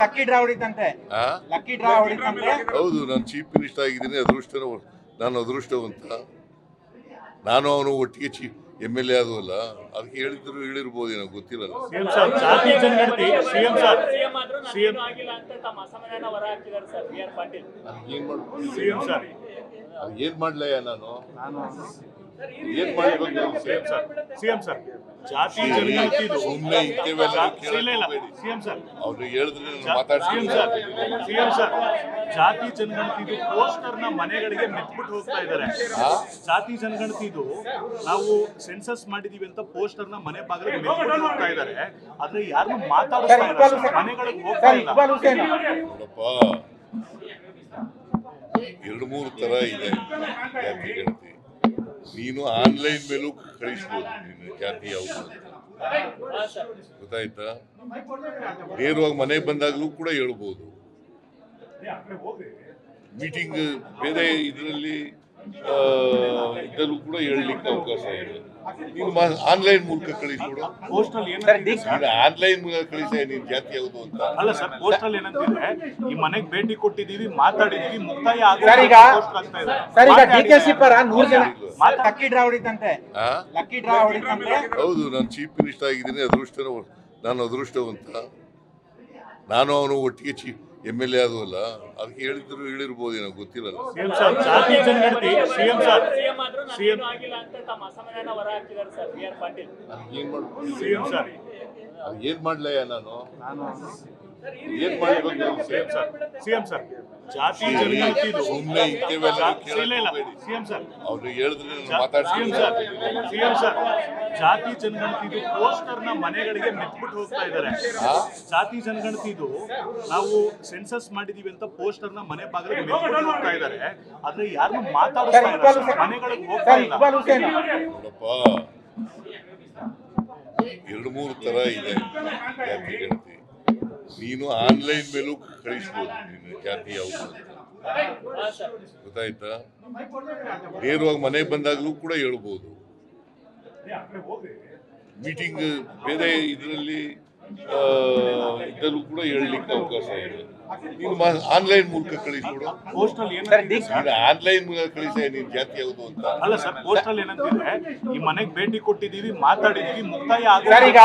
Lucky draw ಹೊಡಿತಂತೆ. Lucky draw ಹೊಡಿತಂತೆ. ಹೌದು, ನಾನು ಚೀಫ್ ಮಿನಿಸ್ಟರ್ ಆಗಿದ್ದೀನಿ. ನಾನು ಅದೃಷ್ಟವಂತ. ನಾನು ಅವನು ಒಟ್ಟಿಗೆ MLA ಆದವಲ್ಲ, ಅದಕ್ಕೆ ಹೇಳಿರ್ಬೋದು, ಏನೋ ಗೊತ್ತಿಲ್ಲ. ಏನ್ ಮಾಡ್ಲಯ್ಯ ನಾನು ಏನ್ ಮಾಡ್ಬೇಕು? ಜಾತಿ ಜನಗಣತಿ ಸುಮ್ಮನೆ ಅವ್ರು ಹೇಳಿದ್ರೆ ಜಾತಿ ಜನಗಣತಿದು ಪೋಸ್ಟರ್ ನ ಮನೆಗಳಿಗೆ ಮೆತ್ಬಿಟ್ಟು ಹೋಗ್ತಾ ಇದ್ದಾರೆ. ಜಾತಿ ಜನಗಣತಿದು ನಾವು ಸೆನ್ಸಸ್ ಮಾಡಿದೀವಿ ಅಂತ ಪೋಸ್ಟರ್ ನ ಮನೆ ಬಾಗಿಲಿಗೆ ಮೆತ್ಬಿಟ್ಟು ಹೋಗ್ತಾ ಇದ್ದಾರೆ. ಆದ್ರೆ ಯಾರನ್ನು ಮಾತಾಡ್ತಾ ಇಲ್ಲ, ಮನೆಗಳಿಗೆ ಹೋಗ್ತಾ ಇಲ್ಲ. ನೋಡಪ್ಪ, 2-3 ತರ ಇದೆ ಜಾತಿ ಗಣತಿ. ನೀನು ಆನ್ಲೈನ್ ಮೇಲೂ ಕಳಿಸ್ಬೋದು ನೀನು ಜಾತಿ ಯಾವುದು ಗೊತ್ತಾಯ್ತಾ. ನೇರವಾಗಿ ಮನೆಗೆ ಬಂದಾಗಲೂ ಕೂಡ ಹೇಳ್ಬೋದು. ಮೀಟಿಂಗ್ ಬೇರೆ ಇದರಲ್ಲಿ ಇದರಲ್ಲೂ ಕೂಡ ಹೇಳಲಿಕ್ಕೆ ಅವಕಾಶ ಇದೆ. ನೀನು ಆನ್ಲೈನ್ ಮೂಲಕ ಕಳಿಸ್ಬಿಡು. ಆನ್ಲೈನ್ ಮೂಲಕ ಕಳಿಸ ನೀನ್ ಜಾತಿ ಯಾವುದು ಅಂತ. ಅಲ್ಲ ಸರ್, ಪೋಸ್ಟಲ್ ಏನಂತಿದ್ರೆ ಈ ಮನೆಗೆ ಭೇಟಿ ಕೊಟ್ಟಿದೀವಿ, ಮಾತಾಡಿದೀವಿ, ಮುಕ್ತಾಯ ಲಕ್ಕಿ ಡ್ರಾ ಹೊಡಿತಂತೆ. ಲಕ್ಕಿ ಡ್ರಾ ಹೊಡಿತಂತೆ. ಹೌದು, ನಾನು ಚೀಫ್ ಮಿನಿಸ್ಟರ್ ಆಗಿದ್ದೀನಿ. ನಾನು ಅದೃಷ್ಟವಂತ. ನಾನು ಅವನು ಒಟ್ಟಿಗೆ MLA ಆದವಲ್ಲ, ಅದಕ್ಕೆ ಹೇಳಿರ್ಬೋದು, ಏನೋ ಗೊತ್ತಿಲ್ಲ. ಜಾತಿ ಜನಗಣತಿ ಏನ್ ಮಾಡ್ಲಯ್ಯ ನಾನು ಏನ್ ಮಾಡ್ಬೇಕು? ಜಾತಿ ಜನಗಣತಿದು ಸುಮ್ಮನೆ ಅವ್ರು ಹೇಳಿದ್ರೆ ಜಾತಿ ಜನಗಣತಿದು ಪೋಸ್ಟರ್ ನ ಮನೆಗಳಿಗೆ ಮೆತ್ಬಿಟ್ಟು ಹೋಗ್ತಾ ಇದ್ದಾರೆ. ಜಾತಿ ಜನಗಣತಿದು ನಾವು ಸೆನ್ಸಸ್ ಮಾಡಿದೀವಿ ಅಂತ ಪೋಸ್ಟರ್ ನ ಮನೆ ಬಾಗಿಲಿಗೆ ಮೆತ್ಬಿಟ್ಟು ಹೋಗ್ತಾ ಇದ್ದಾರೆ. ಆದ್ರೆ ಯಾರನ್ನು ಮಾತಾಡ್ತಾ ಇಲ್ಲ, ಮನೆಗಳಿಗೆ ಹೋಗ್ತಾ ಇಲ್ಲ. ನೋಡಪ್ಪ, 2-3 ತರ ಇದೆ ಜಾತಿ ಗಣತಿ. ನೀನು ಆನ್ಲೈನ್ ಮೇಲೂ ಕಳಿಸ್ಬೋದು ನೀನು ಜಾತಿ ಯಾವುದು ಗೊತ್ತಾಯ್ತಾ. ನೇರವಾಗಿ ಮನೆಗೆ ಬಂದಾಗಲೂ ಕೂಡ ಹೇಳ್ಬೋದು. ಮೀಟಿಂಗ್ ಬೇರೆ ಇದರಲ್ಲಿ ಇದರಲ್ಲೂ ಕೂಡ ಹೇಳಲಿಕ್ಕೆ ಅವಕಾಶ ಇದೆ. ನೀನು ಆನ್ಲೈನ್ ಮೂಲಕ ಕಳಿಸ್ಬಿಡು. ಆನ್ಲೈನ್ ಮೂಲಕ ಕಳಿಸ ನೀನ್ ಜಾತಿ ಯಾವುದು ಅಂತ. ಅಲ್ಲ ಸರ್, ಪೋಸ್ಟಲ್ ಏನಂತಿದ್ರೆ ಈ ಮನೆಗೆ ಭೇಟಿ ಕೊಟ್ಟಿದೀವಿ, ಮಾತಾಡಿದೀವಿ, ಮುಕ್ತಾಯ ಆಗ್ತಾ ಇದೆ.